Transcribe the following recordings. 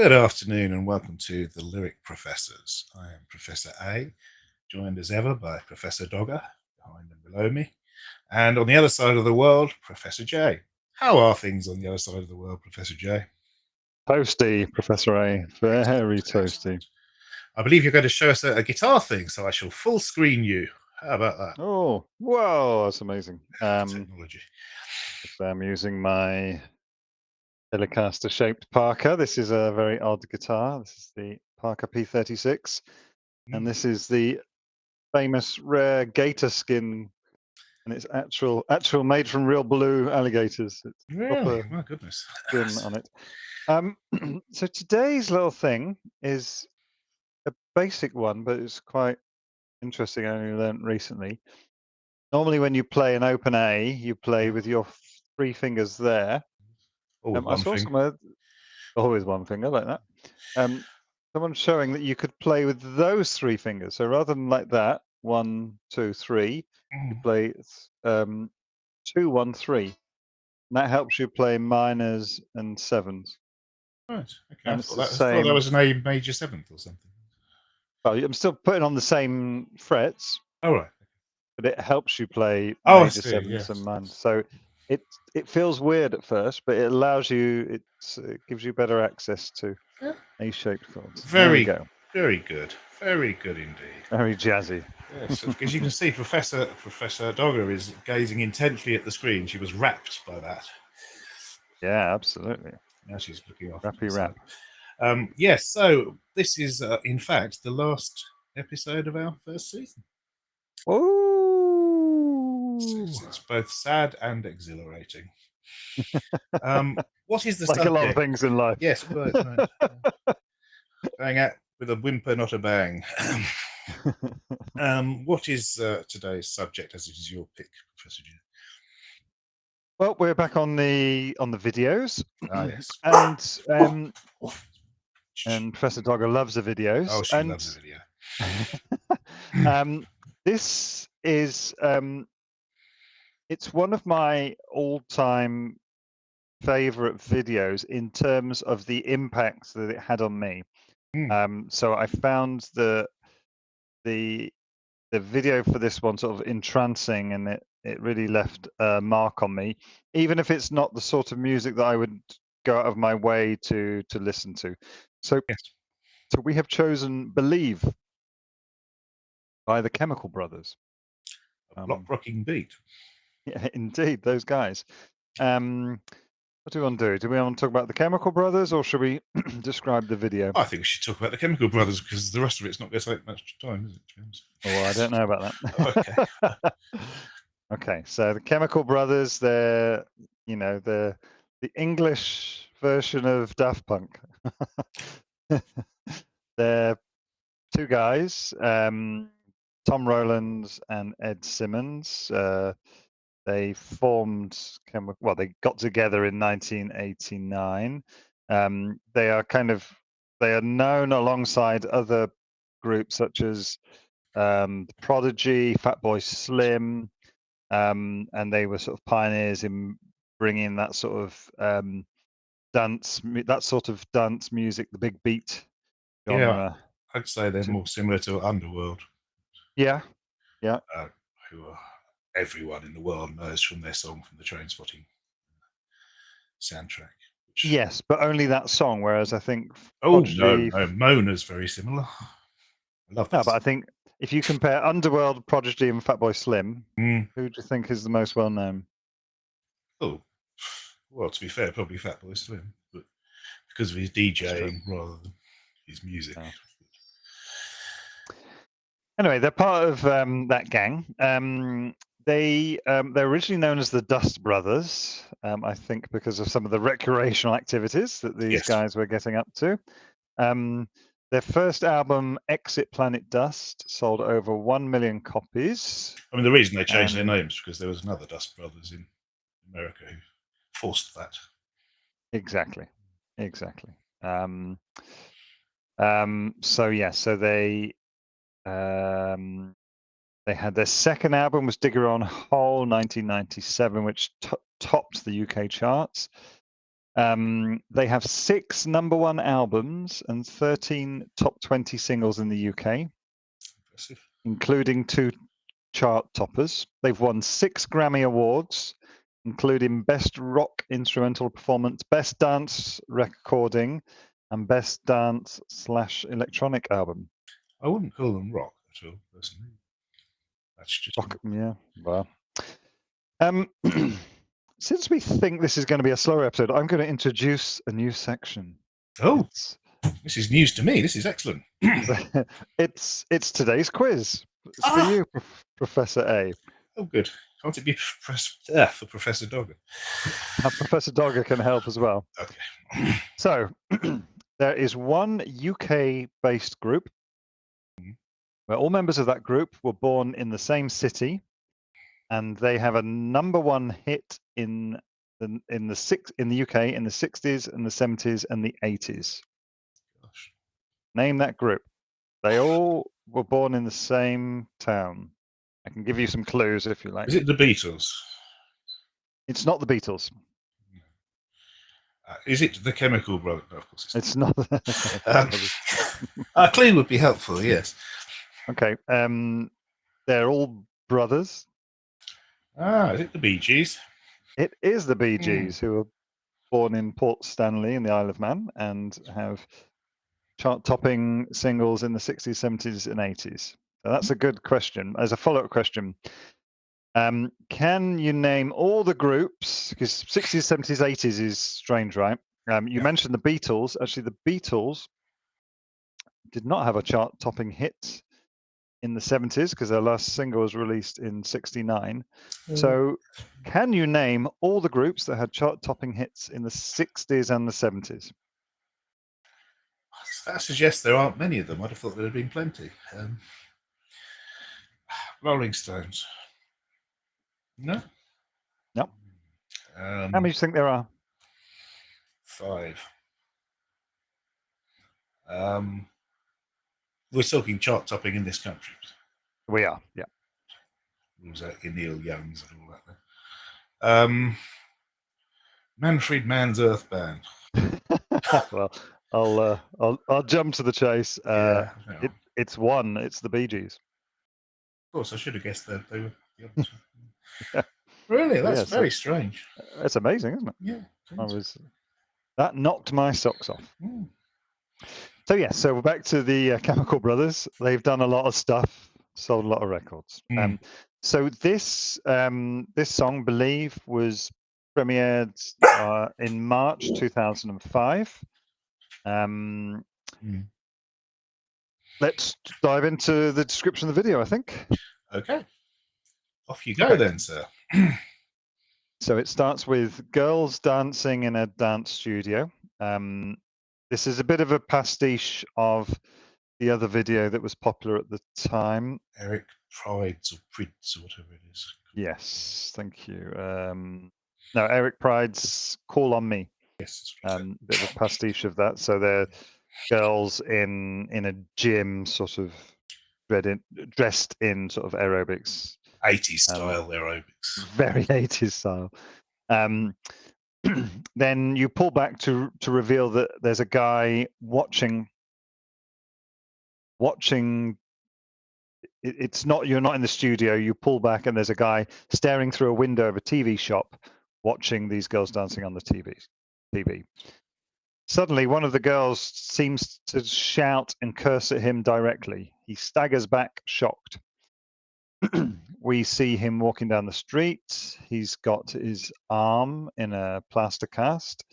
Good afternoon and welcome to the Lyric Professors. I am Professor A, joined as ever by Professor Dogger, behind and below me, and on the other side of the world, Professor J. How are things on the other side of the world, Professor J? Toasty, Professor A. Very toasty. I believe you're going to show us a guitar thing, so I shall full screen you. How about that? Oh, wow, that's amazing. Technology. I'm using my Telecaster shaped Parker. This is a very odd guitar. This is the Parker P36. And this is the famous rare gator skin. And it's actual made from real blue alligators. It's Really? proper My goodness. skin on it. So today's little thing is a basic one, but it's quite interesting. I only learned recently. Normally, when you play an open A, you play with your three fingers there. Oh, with I one saw finger. somewhere, always one finger like that. Someone showing that you could play with those three fingers. So rather than like that, 1, 2, 3, you play 2, 1, 3. And that helps you play minors and sevens. Right. Okay. And I it's thought the that same. was an A major seventh or something. Well, I'm still putting on the same frets, Oh, right. but it helps you play Oh, I major see. sevens and Yes. minors. So it feels weird at first, but it allows you. It gives you better access to Yeah. A-shaped chords. There we Very, go. very good. Very good indeed. Very jazzy. Yes, as you can see, Professor Dogger is gazing intently at the screen. She was rapt by that. Yeah, absolutely. Now she's looking off to Rappy the side. rap. Yes, so this is, in fact, the last episode of our first season. Oh, It's both sad and exhilarating. What is the like a lot of subject? things in life. Yes, quite right. Going out with a whimper, not a bang. What is today's subject, as it is your pick, Professor G? Well, we're back on the videos, Ah, yes. and Professor Dogger loves the videos. Oh, she loves a video. This is it's one of my all-time favorite videos in terms of the impact that it had on me. So I found the video for this one sort of entrancing, and it really left a mark on me, even if it's not the sort of music that I would go out of my way to listen to. So, Yes. so we have chosen "Believe" by the Chemical Brothers. A block rocking beat. Yeah, indeed, those guys. What do we want to do? Do we want to talk about the Chemical Brothers, or should we describe the video? I think we should talk about the Chemical Brothers because the rest of it's not going to take much time, is it? Oh, I don't know about that. Okay. Okay, so the Chemical Brothers, they're the English version of Daft Punk. They're two guys, Tom Rowlands and Ed Simmons. They formed they got together in 1989. They are known alongside other groups such as Prodigy, Fatboy Slim, and they were sort of pioneers in bringing that sort of dance music, the big beat Yeah, genre. I'd say they're more similar to Underworld. Yeah, yeah. Who everyone in the world knows from their song from the Trainspotting soundtrack. Yes, but only that song. Whereas I think no, Mona's very similar. I love that. No, but I think if you compare Underworld, Prodigy, and Fatboy Slim, who do you think is the most well known? Oh, well, to be fair, probably Fatboy Slim, but because of his DJing rather than his music. Yeah. Anyway, they're part of that gang. They're originally known as the Dust Brothers, I think, because of some of the recreational activities that these guys were getting up to. Their first album, Exit Planet Dust, sold over 1 million copies. I mean, the reason they changed their names because there was another Dust Brothers in America who forced that. Exactly. So they had their second album was Digger on Hole, 1997, which topped the UK charts. They have 6 #1 albums and 13 top 20 singles in the UK, Impressive. including 2 chart toppers. They've won 6 Grammy Awards, including Best Rock Instrumental Performance, Best Dance Recording, and Best Dance/Electronic Album. I wouldn't call them rock at all, personally. That's just Rock, yeah, well. Since we think this is going to be a slower episode, I'm going to introduce a new section. oh, this is news to me. This is excellent. It's today's quiz. It's for you, Professor A. Oh, good. Can't it be for Professor Dogger? Professor Dogger can help as well. Okay. So, there is one UK-based group where all members of that group were born in the same city, and they have a #1 hit in the UK in the 60s and the 70s and the 80s. Gosh. Name that group. They all were born in the same town. I can give you some clues if you like. Is it the Beatles? It's not the Beatles. Is it the Chemical Brothers? No, of course It's not. A clue would be helpful, yes. Okay. They're all brothers. Is it the Bee Gees? It is the Bee Gees, who were born in Port Stanley in the Isle of Man and have chart-topping singles in the 60s, 70s, and 80s. So that's a good question. As a follow-up question, can you name all the groups? Because 60s, 70s, 80s is strange, right? You mentioned the Beatles. Actually, the Beatles did not have a chart-topping hit in the 70s because their last single was released in 69. So can you name all the groups that had chart-topping hits in the 60s and the 70s? That suggests there aren't many of them. I'd have thought there had been plenty. Rolling Stones. No? No. How many do you think there are? 5. We're talking chart topping in this country. We are, yeah. What was that? Your Neil Youngs and all that. Manfred Mann's Earth Band. Well, I'll jump to the chase. It's one. It's the Bee Gees. Of course, I should have guessed that they were the other two. Yeah. Really, that's very strange. It's amazing, isn't it? Yeah. That knocked my socks off. So yeah, so we're back to the Chemical Brothers. They've done a lot of stuff, sold a lot of records. So this song, Believe, was premiered in March 2005. Let's dive into the description of the video, I think. Okay. Off you go then, sir. So it starts with girls dancing in a dance studio. This is a bit of a pastiche of the other video that was popular at the time. Eric Pride's or Pride's or whatever it is. Yes, thank you. No, Eric Pride's Call on Me. Yes. Bit of a pastiche of that. So they're girls in a gym, sort of dressed in sort of aerobics. 80s style aerobics. Very 80s style. Then you pull back to reveal that there's a guy watching. It's not, you're not in the studio. You pull back and there's a guy staring through a window of a TV shop, watching these girls dancing on the TV. Suddenly, one of the girls seems to shout and curse at him directly. He staggers back, shocked. We see him walking down the street. He's got his arm in a plaster cast.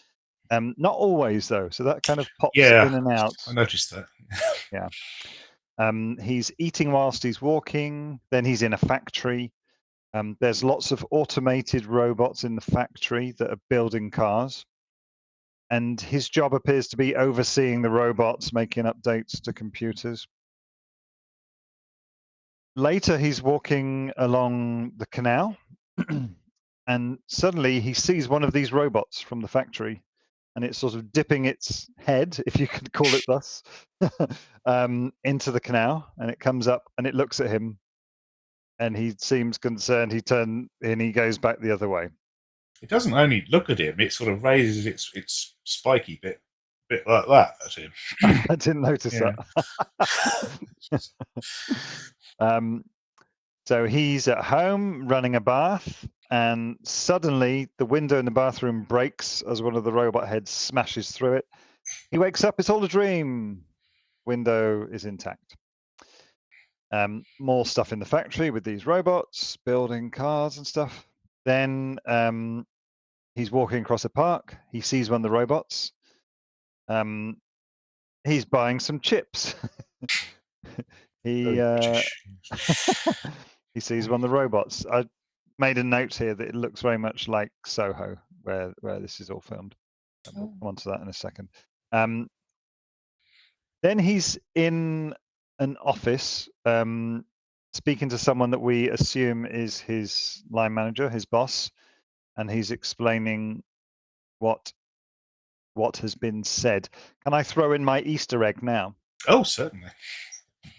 Not always, though. So that kind of pops in and out. I noticed that. Yeah. He's eating whilst he's walking. Then he's in a factory. There's lots of automated robots in the factory that are building cars. And his job appears to be overseeing the robots, making updates to computers. Later, he's walking along the canal, and suddenly he sees one of these robots from the factory, and it's sort of dipping its head, if you could call it thus, into the canal, and it comes up and it looks at him, and he seems concerned. He turns and he goes back the other way. It doesn't only look at him; it sort of raises its spiky bit like that at him. I didn't notice Yeah. that. So he's at home running a bath, and suddenly the window in the bathroom breaks as one of the robot heads smashes through it. He wakes up, it's all a dream. Window is intact. More stuff in the factory with these robots building cars and stuff. Then he's walking across a park. He sees one of the robots. He's buying some chips. he Very British. he sees one of the robots. I made a note here that it looks very much like Soho, where this is all filmed. And we'll come on to that in a second. Then he's in an office speaking to someone that we assume is his line manager, his boss, and he's explaining what has been said. Can I throw in my Easter egg now? Oh, certainly.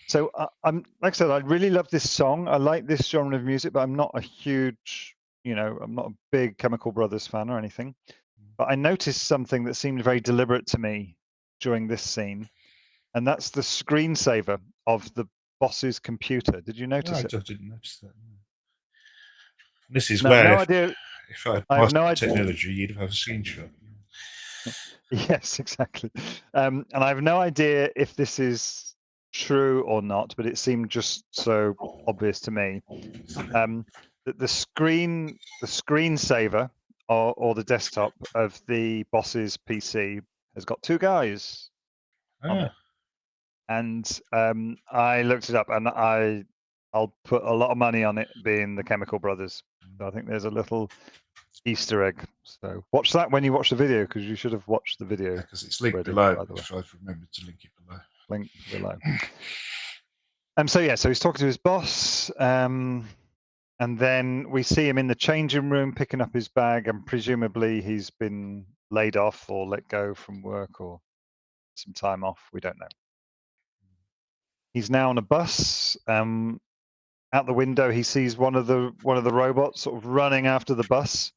So I'm like I said, I really love this song. I like this genre of music, but I'm not a huge, I'm not a big Chemical Brothers fan or anything. But I noticed something that seemed very deliberate to me during this scene, and that's the screensaver of the boss's computer. Did you No, notice I it? just didn't notice that. This is And I've where, no idea. if I had I have no mastered idea. technology, you'd have a screenshot. Yes, exactly. And I have no idea if this is true or not, but it seemed just so obvious to me. That the screensaver or the desktop of the boss's PC has got two guys on it. And I looked it up, and I'll put a lot of money on it being the Chemical Brothers. So I think there's a little Easter egg. So watch that when you watch the video, because you should have watched the video Because it's linked already, below, by the way. if I've remembered to link it below. Link below. So he's talking to his boss, and then we see him in the changing room picking up his bag, and presumably he's been laid off or let go from work or some time off. We don't know. He's now on a bus. Out the window, he sees one of the robots sort of running after the bus,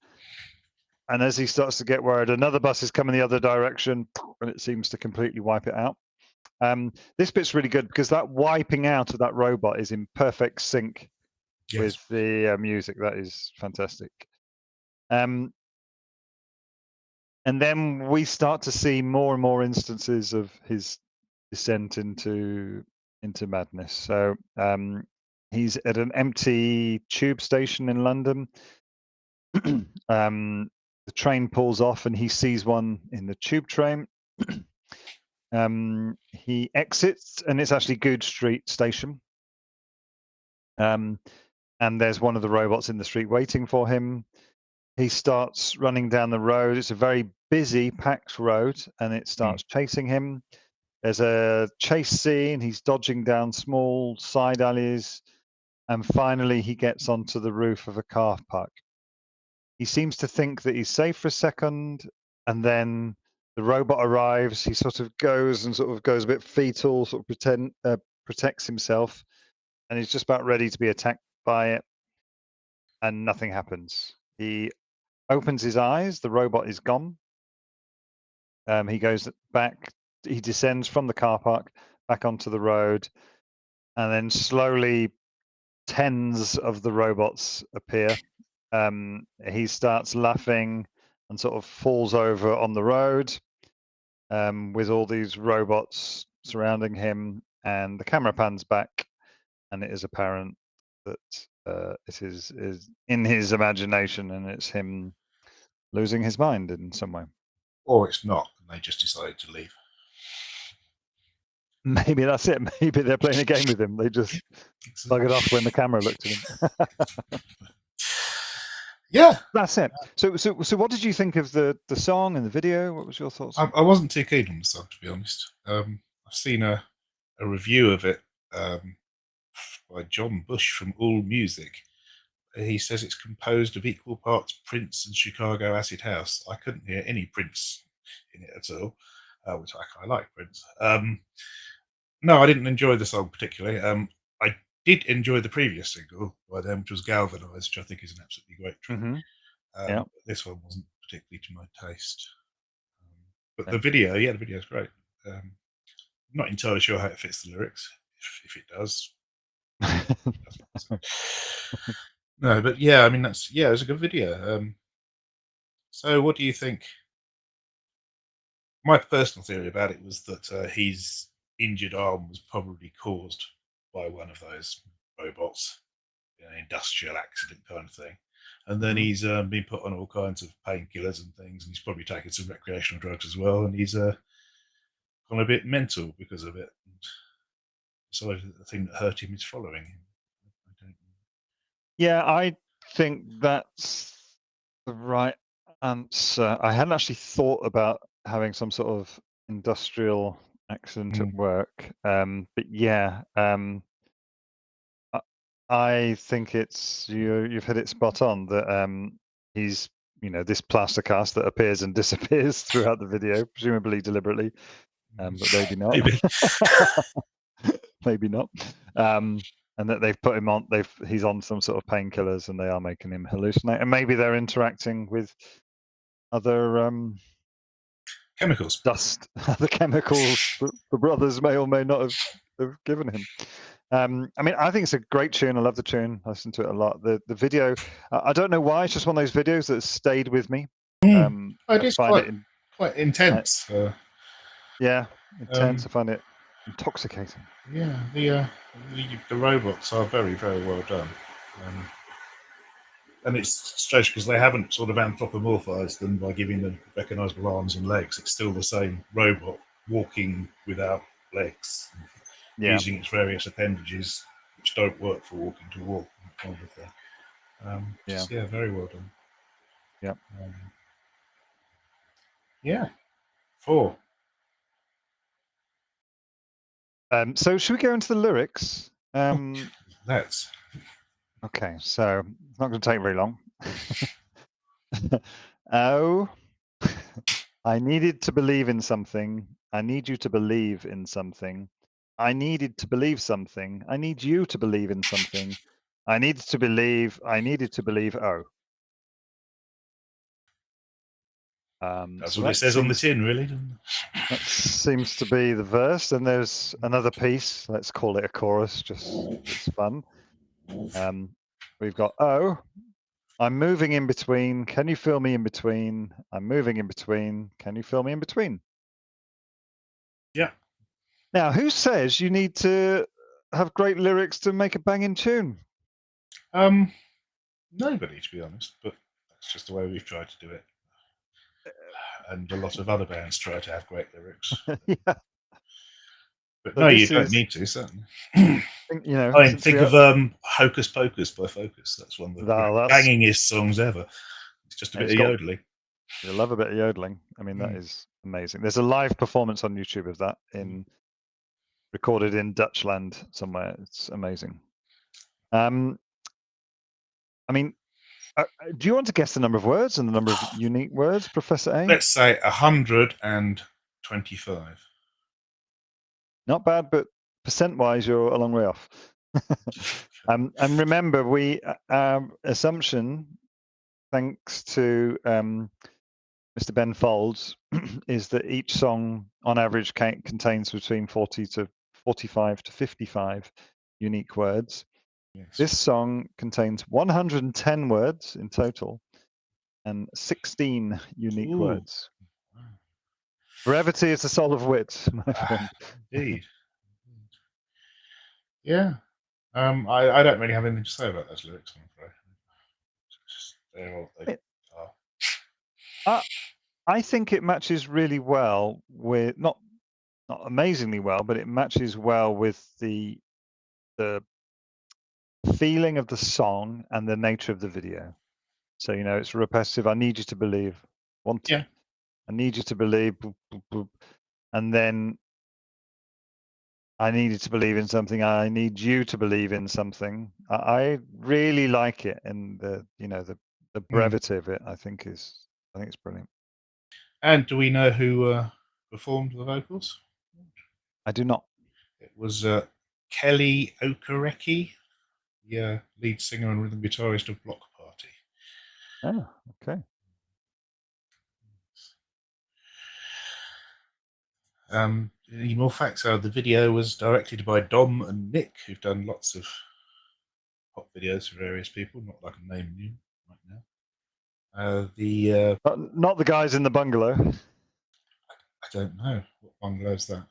and as he starts to get worried, another bus is coming the other direction, and it seems to completely wipe it out. This bit's really good because that wiping out of that robot is in perfect sync with the music. That is fantastic. And then we start to see more and more instances of his descent into madness. So he's at an empty tube station in London. The train pulls off, and he sees one in the tube train. He exits, and it's actually Goode Street Station. And there's one of the robots in the street waiting for him. He starts running down the road. It's a very busy, packed road, and it starts chasing him. There's a chase scene. He's dodging down small side alleys, and finally he gets onto the roof of a car park. He seems to think that he's safe for a second, and then the robot arrives. He sort of goes a bit fetal, sort of protects himself, and he's just about ready to be attacked by it, and nothing happens. He opens his eyes. The robot is gone. He goes back. He descends from the car park back onto the road, and then slowly tens of the robots appear. He starts laughing and sort of falls over on the road with all these robots surrounding him, and the camera pans back, and it is apparent that it is in his imagination, and it's him losing his mind in some way. Or it's not, and they just decided to leave. Maybe that's it. Maybe they're playing a game with him. They just bug it off when the camera looked at him. Yeah, that's it. So what did you think of the song and the video? What was your thoughts? I wasn't too keen on the song, to be honest. I've seen a review of it by John Bush from All Music. He says it's composed of equal parts Prince and Chicago Acid House. I couldn't hear any Prince in it at all, which I like Prince. No, I didn't enjoy the song particularly. I did enjoy the previous single by them, which was Galvanised, which I think is an absolutely great track. Yeah. This one wasn't particularly to my taste. But Yeah. the video, yeah, the video is great. I'm not entirely sure how it fits the lyrics. If it does, it doesn't. So. No, but yeah, I mean it was a good video. So, what do you think? My personal theory about it was that his injured arm was probably caused by one of those robots, an industrial accident kind of thing. And then Mhm. he's been put on all kinds of painkillers and things, and he's probably taken some recreational drugs as well, and he's gone a bit mental because of it. And decided that the thing that hurt him is following him. I don't Yeah, I think that's the right answer. I hadn't actually thought about having some sort of industrial accident at know. work. But yeah, I, I think you've hit it spot on that he's this plaster cast that appears and disappears throughout the video, presumably deliberately, but maybe not. Maybe. Maybe not. And that they've put him on. He's on some sort of painkillers, and they are making him hallucinate. And maybe they're interacting with other Chemicals. dust, other chemicals that the brothers may or may not have given him. I mean, I think it's a great tune. I love the tune. I listen to it a lot. The video, I don't know why. It's just one of those videos that has stayed with me. It I is find quite it, I, intense. yeah, intense. Um, I find it intoxicating. yeah, the robots are very very well done. Um, and it's strange because they haven't sort of anthropomorphized them by giving them recognizable arms and legs. It's still the same robot walking without legs, Yeah, using its various appendages which don't work for walking to walk, kind of thing. yeah, Just yeah, very well done. yeah. Um, yeah, 4. So should we go into the lyrics? Let's. Okay, so it's not going to take very long. Oh, I needed to believe in something. I need you to believe in something. I needed to believe something. I need you to believe in something. I needed to believe. I needed to believe. Oh, That's so what it says on the tin, really, doesn't that seems to be the verse. And there's another piece. Let's call it a chorus, just it's fun. Um, we've got oh, I'm moving in between. Can you feel me in between? I'm moving in between. Can you feel me in between? Yeah. Now, who says you need to have great lyrics to make a banging tune? Um, Nobody, to be honest, but that's just the way we've tried to do it. And a lot of other bands try to have great lyrics. Yeah, But but no, you this don't is, need to, certainly. I mean, since think we of are, Hocus Pocus by Focus. That's one of the no, that's, bangingest songs ever. It's just a bit it's of got, yodeling. you love a bit of yodeling. I mean, that Mm. is amazing. There's a live performance on YouTube of that recorded in Dutchland somewhere. It's amazing. Um, I mean, do you want to guess the number of words and the number of unique words, Professor A? Let's say 125. Not bad, but percent-wise, you're a long way off. And remember, our assumption, thanks to Mr. Ben Folds, is that each song, on average, contains between 45 to 55 unique words. Yes. This song contains 110 words in total and 16 unique Ooh. words. Brevity is the soul of wit, my friend. Indeed. Yeah. I don't really have anything to say about those lyrics, I'm afraid. They're all they are. I, I think it matches really well with not amazingly well, but it matches well with the feeling of the song and the nature of the video. So it's repetitive. I need you to believe. Want Yeah. I need you to believe. Boop, boop, boop. And then I needed to believe in something. I need you to believe in something. I really like it, and the Mm. brevity of it. I think it's brilliant. And do we know who performed the vocals? I do not. It was Kelly Okereke, the lead singer and rhythm guitarist of Block Party. Oh, okay. Any more facts? The video was directed by Dom and Nick, who've done lots of pop videos for various people. Not like I'm naming you right now. Not the guys in the bungalow. I don't know what bungalow's that.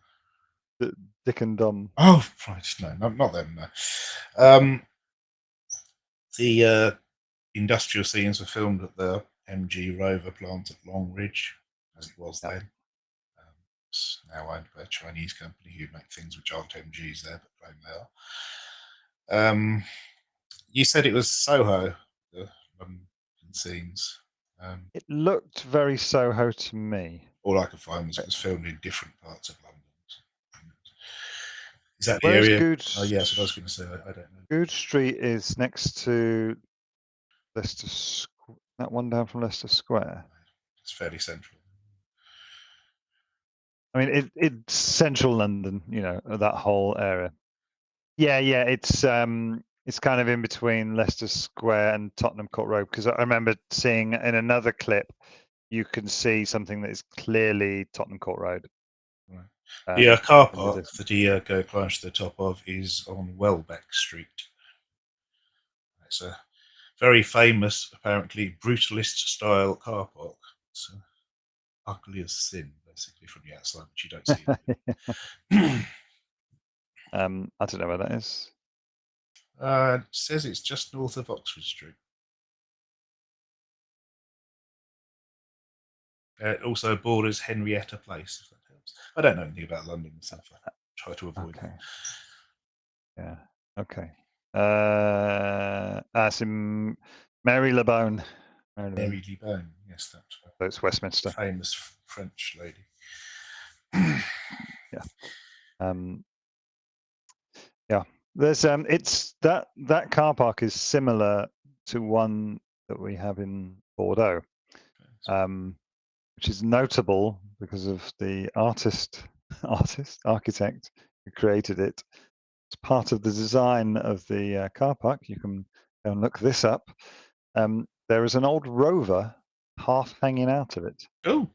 Dick and Dom. Oh, right, no, not them. No. The industrial scenes were filmed at the MG Rover plant at Long Ridge, as it was Yep. then. It's now owned by a Chinese company who make things which aren't MGs there, but claim they are. You said it was Soho, the London scenes. It looked very Soho to me. All I could find was it was filmed in different parts of London. Is that the Where's area? Good? Oh, yes, I was going to say, I don't know. Good Street is next to Leicester. That one down from Leicester Square. It's fairly central. I mean, it's central London. You know, that whole area. Yeah, yeah. It's kind of in between Leicester Square and Tottenham Court Road, because I remember seeing in another clip, you can see something that is clearly Tottenham Court Road. Right. The car in the park distance. that he go climbs to the top of is on Welbeck Street. It's a very famous, apparently brutalist style car park. It's ugly as sin, basically, from the outside, which you don't see. I don't know where that is. It says it's just north of Oxford Street. It also borders Henrietta Place, if that helps. I don't know anything about London myself. I try to avoid it. Okay. Yeah. Okay. It's in Marylebone. Mary Lee Bone, yes, that's So it's Westminster. famous French lady. Yeah. Yeah. There's it's that car park is similar to one that we have in Bordeaux, which is notable because of the architect who created it. It's part of the design of the car park. You can go and look this up. There is an old Rover half hanging out of it. Oh,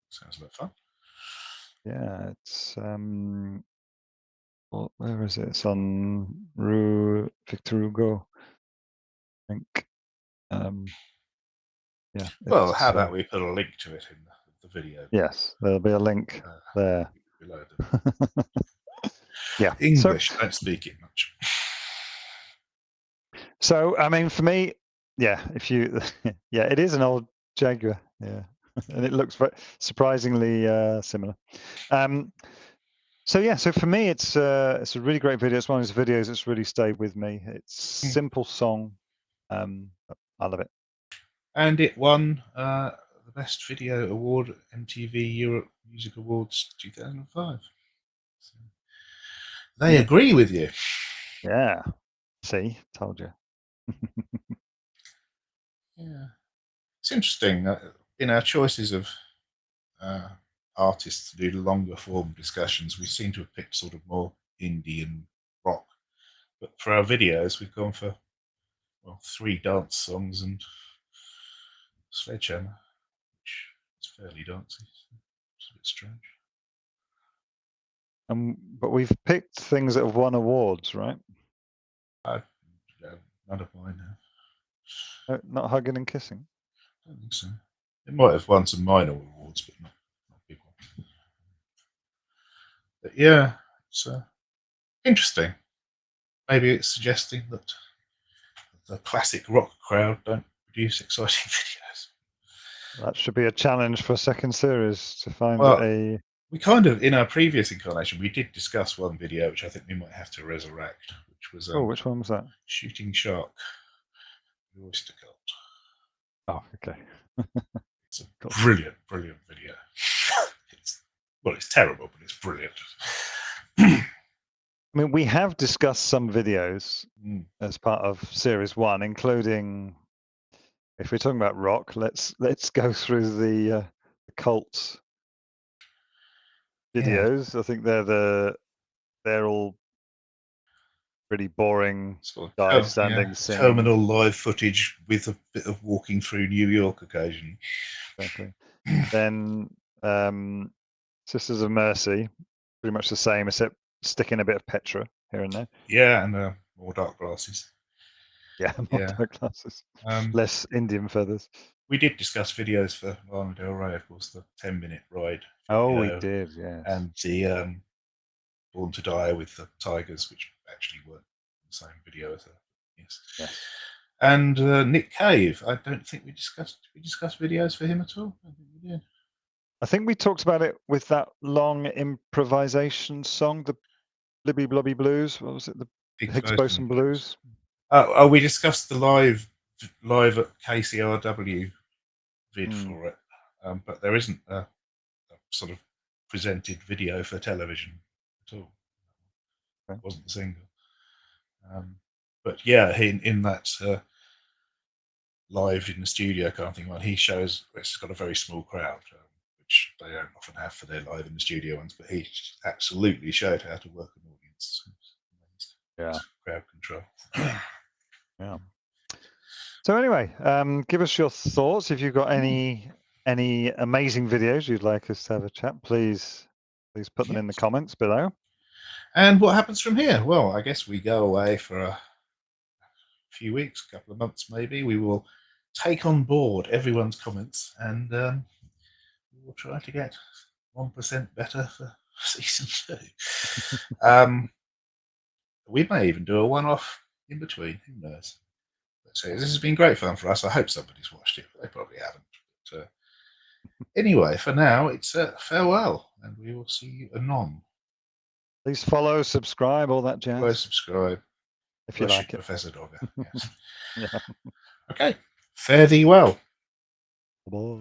sounds like fun. Yeah, it's where is it? It's on Rue Victor Hugo, I think. Yeah. Well, how about we put a link to it in the video? Yes, there'll be a link there. Below the Yeah. English, don't speak it much. So, I mean, for me, yeah, if you, yeah, it is an old Jaguar, yeah, and it looks surprisingly similar. So yeah, so for me, it's a really great video. It's one of those videos that's really stayed with me. It's simple song, I love it. And it won the Best Video Award at MTV Europe Music Awards 2005. So they agree with you. Yeah. See, told you. Yeah, it's interesting in our choices of artists to do longer form discussions. We seem to have picked sort of more indie and rock, but for our videos, we've gone for 3 dance songs and Sledgehammer, which is fairly dancey. It's a bit strange. But we've picked things that have won awards, right? None of mine have. Not hugging and kissing. I don't think so. It might have won some minor awards, but not big ones. But yeah, it's interesting. Maybe it's suggesting that the classic rock crowd don't produce exciting videos. That should be a challenge for a second series to find a. We kind of, in our previous incarnation, we did discuss one video which I think we might have to resurrect, which was which one was that? Shooting Shark, the Oyster Cult. Oh, okay. It's a brilliant, brilliant video. It's terrible, but it's brilliant. I mean, we have discussed some videos as part of series 1, including, if we're talking about rock, let's go through the Cult videos. Yeah. I think they're all pretty boring Sort guy of standing singing. terminal live footage with a bit of walking through New York occasionally. Exactly. Then Sisters of Mercy, pretty much the same, except sticking a bit of Petra here and there. Yeah, and more dark glasses. Yeah, more Yeah. dark glasses, Um, less Indian feathers. we did discuss videos for Lana Del Rey, of course, the 10-minute ride Oh, we video, did, yes. and the Born to Die with the tigers, which actually weren't the same video as yes. Yes. And Nick Cave. I don't think we discussed. Did we discuss videos for him at all? I think we did. I think we talked about it with that long improvisation song, the Blibby Blobby Blues. What was it? The Higgs Boson Blues. Oh, we discussed the live at KCRW vid for it, but there isn't a sort of presented video for television at all. Okay. It wasn't a single. But yeah, in that live in the studio kind of thing one, he shows it's got a very small crowd, which they don't often have for their live in the studio ones, but he absolutely showed how to work an audience. Yeah. Crowd control. Yeah. So anyway, give us your thoughts. If you've got any amazing videos you'd like us to have a chat, please put them in the comments below. And what happens from here? Well, I guess we go away for a few weeks, a couple of months maybe. We will take on board everyone's comments and we'll try to get 1% better for season 2. We may even do a one-off in between. Who knows? So this has been great fun for us. I hope somebody's watched it, but they probably haven't. But anyway, for now, it's farewell, and we will see you anon. Please follow, subscribe, all that jazz. Follow, subscribe. If you like it. Professor Dogger. Yes. Yeah. Okay. Fare thee well. Bye.